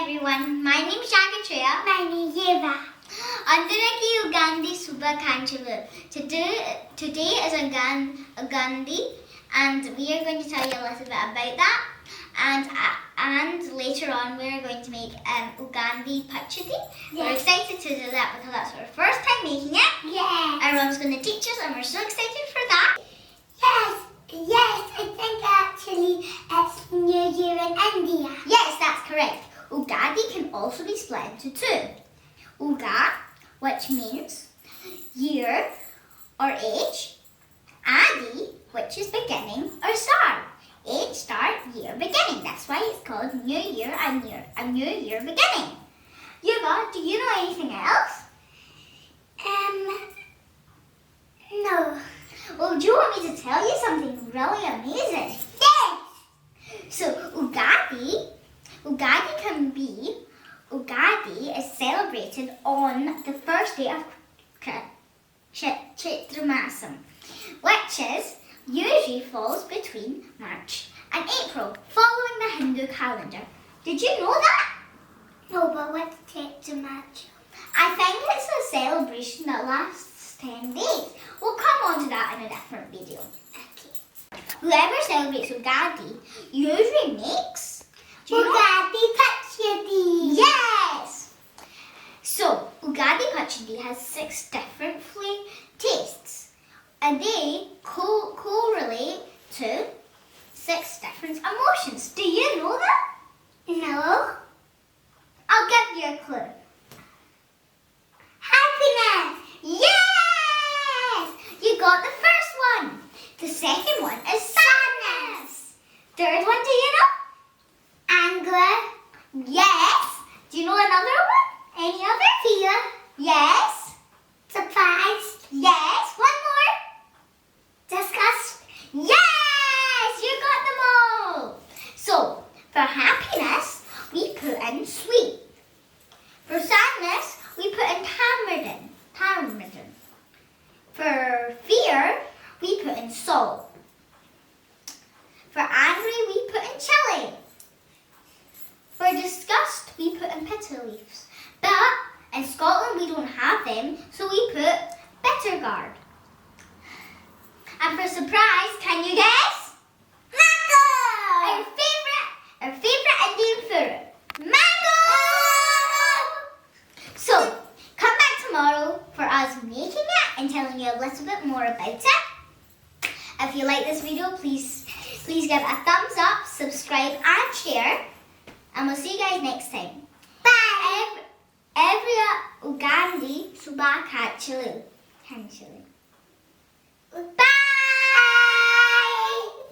everyone, my name is Shakatreya. My name is Eva. Andaraki Ugadi Subhakanchalu. Today is Ugadi, and we are going to tell you a little bit about that. And later on, we are going to make Ugadi Pachadi. Yes. We're excited to do that because that's our first time making it. Yes. Our mom's going to teach us, and we're so excited for that. Yes, I think actually it's New Year in India. Yes, that's correct. Ugadi can also be split into two. Uga, which means year or age. Adi, which is beginning or start. Age, start, year, beginning. That's why it's called New Year and New Year beginning. Yuva, do you know anything else? No. Well, do you want me to tell you something really amazing? Yes. So Ugadi is celebrated on the first day of Chaitra Masam, which is usually falls between March and April, following the Hindu calendar. Did you know that? No, but what's Chaitra Masam? I think it's a celebration that lasts 10 days. We'll come on to that in a different video. Okay. Whoever celebrates Ugadi usually makes Ugadi Pachadi. Yes! So, Ugadi Pachadi has 6 different tastes, and they correlate to 6 different emotions. Do you know that? No. I'll give you a clue. Happiness. Yes! You got the first one. The second one is sadness. Third one, do you know? Anger. Yes. Do you know another one? Any other? Fear. Yes. Surprise. Yes. One more. Disgust. Yes. You got them all. So, for happiness, we put in sweet. For sadness, we put in tamarind. For fear, we put in salt. For angry, we put in chili. For disgust, we put in bitter leaves. But in Scotland, we don't have them, so we put bitter gourd. And for surprise, can you guess? Mango. Our favorite Indian fruit. Mango! So, come back tomorrow for us making it and telling you a little bit more about it. If you like this video, please give it a thumbs up, subscribe and share. And we'll see you guys next time. Bye. Every Ugadi Subhakanchalu.